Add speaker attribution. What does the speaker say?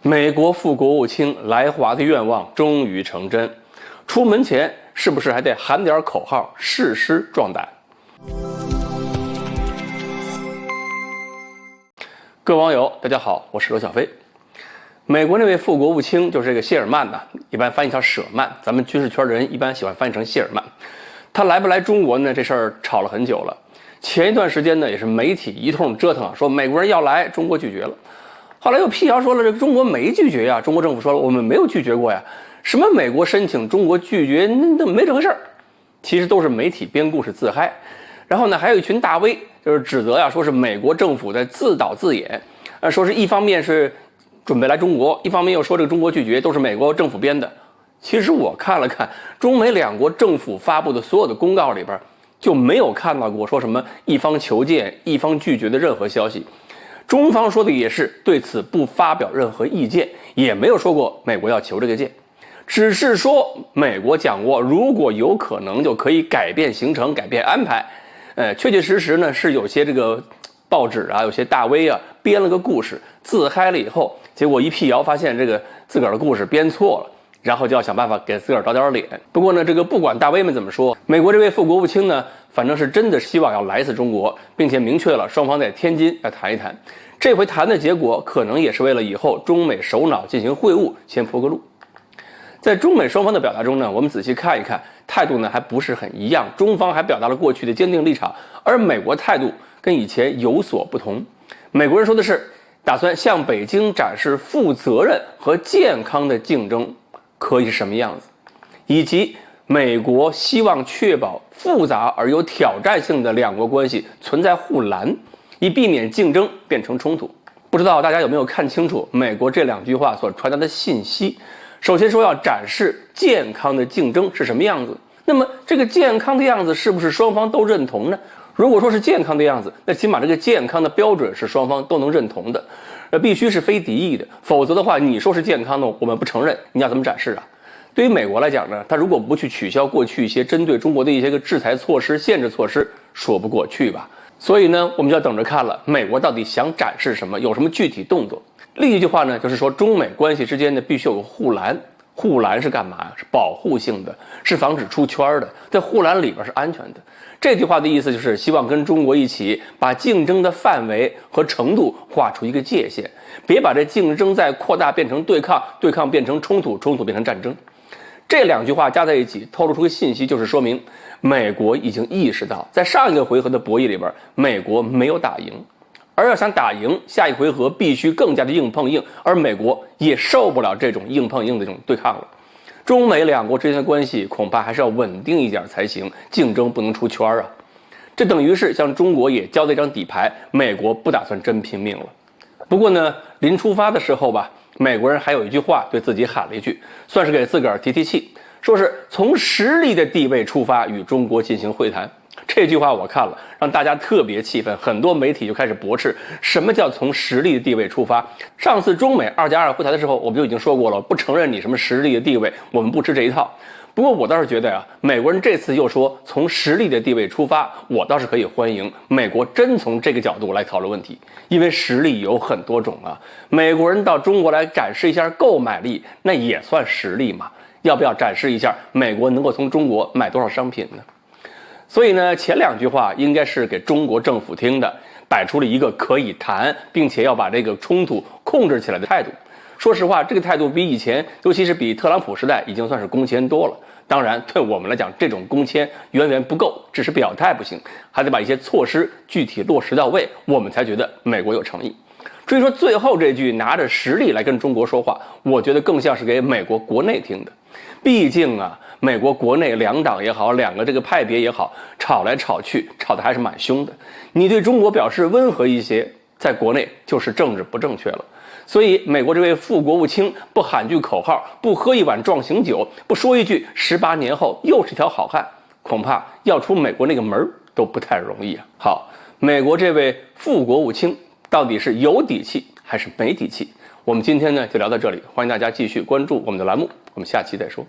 Speaker 1: 美国副国务卿来华的愿望终于成真，出门前是不是还得喊点口号，誓师壮胆？各位网友，大家好，我是罗小飞。美国那位副国务卿就是这个谢尔曼呐，一般翻译叫舍曼，咱们军事圈的人一般喜欢翻译成谢尔曼。他来不来中国呢？这事儿吵了很久了。前一段时间呢，也是媒体一通折腾啊，说美国人要来，中国拒绝了。后来又辟谣说了，这个中国没拒绝呀，中国政府说了，我们没有拒绝过呀。什么美国申请，中国拒绝，那没这回事儿。其实都是媒体编故事自嗨。然后呢，还有一群大 V 就是指责呀，说是美国政府在自导自演，说是一方面是准备来中国，一方面又说这个中国拒绝都是美国政府编的。其实我看了看中美两国政府发布的所有的公告里边，就没有看到过说什么一方求见、一方拒绝的任何消息。中方说的也是对此不发表任何意见，也没有说过美国要求这个见，只是说美国讲过，如果有可能就可以改变行程、改变安排。确确实实呢是有些这个报纸啊，有些大 V 啊编了个故事，自嗨了以后，结果一辟谣发现这个自个儿的故事编错了，然后就要想办法给自个儿找点脸。不过呢，这个不管大 V 们怎么说，美国这位副国务卿呢，反正是真的希望要来一次中国，并且明确了双方在天津要谈一谈。这回谈的结果可能也是为了以后中美首脑进行会晤先铺个路。在中美双方的表达中呢，我们仔细看一看，态度呢还不是很一样。中方还表达了过去的坚定立场，而美国态度跟以前有所不同。美国人说的是打算向北京展示负责任和健康的竞争可以是什么样子，以及美国希望确保复杂而有挑战性的两国关系存在护栏，以避免竞争变成冲突。不知道大家有没有看清楚美国这两句话所传达的信息？首先说要展示健康的竞争是什么样子，那么这个健康的样子是不是双方都认同呢？如果说是健康的样子，那起码这个健康的标准是双方都能认同的，必须是非敌意的，否则的话你说是健康的，我们不承认，你要怎么展示啊？对于美国来讲呢，他如果不去取消过去一些针对中国的一些个制裁措施、限制措施，说不过去吧。所以呢，我们就要等着看了，美国到底想展示什么，有什么具体动作。另一句话呢，就是说中美关系之间呢必须有个护栏。护栏是干嘛呀？是保护性的，是防止出圈的，在护栏里边是安全的。这句话的意思就是希望跟中国一起把竞争的范围和程度画出一个界限，别把这竞争再扩大变成对抗，对抗变成冲突，冲突变成战争。这两句话加在一起透露出个信息，就是说明美国已经意识到在上一个回合的博弈里边，美国没有打赢，而要想打赢，下一回合必须更加的硬碰硬，而美国也受不了这种硬碰硬的这种对抗了。中美两国之间的关系恐怕还是要稳定一点才行，竞争不能出圈啊。这等于是向中国也交了一张底牌，美国不打算真拼命了。不过呢，临出发的时候吧，美国人还有一句话对自己喊了一句，算是给自个儿提提气，说是从实力的地位出发与中国进行会谈。这句话我看了，让大家特别气愤，很多媒体就开始驳斥什么叫从实力的地位出发。上次中美2+2会谈的时候，我们就已经说过了，不承认你什么实力的地位，我们不吃这一套。不过我倒是觉得呀，美国人这次又说从实力的地位出发，我倒是可以欢迎美国真从这个角度来讨论问题，因为实力有很多种啊。美国人到中国来展示一下购买力，那也算实力嘛。要不要展示一下美国能够从中国买多少商品呢？所以呢，前两句话应该是给中国政府听的，摆出了一个可以谈，并且要把这个冲突控制起来的态度。说实话，这个态度比以前，尤其是比特朗普时代，已经算是恭谦多了。当然，对我们来讲，这种恭谦远远不够，只是表态不行，还得把一些措施具体落实到位，我们才觉得美国有诚意。至于说最后这句拿着实力来跟中国说话，我觉得更像是给美国国内听的。毕竟啊，美国国内两党也好，两个这个派别也好，吵来吵去，吵得还是蛮凶的。你对中国表示温和一些，在国内就是政治不正确了。所以美国这位副国务卿不喊句口号，不喝一碗壮行酒，不说一句18年后又是条好汉，恐怕要出美国那个门都不太容易啊。好，美国这位副国务卿到底是有底气还是没底气？我们今天呢就聊到这里，欢迎大家继续关注我们的栏目，我们下期再说。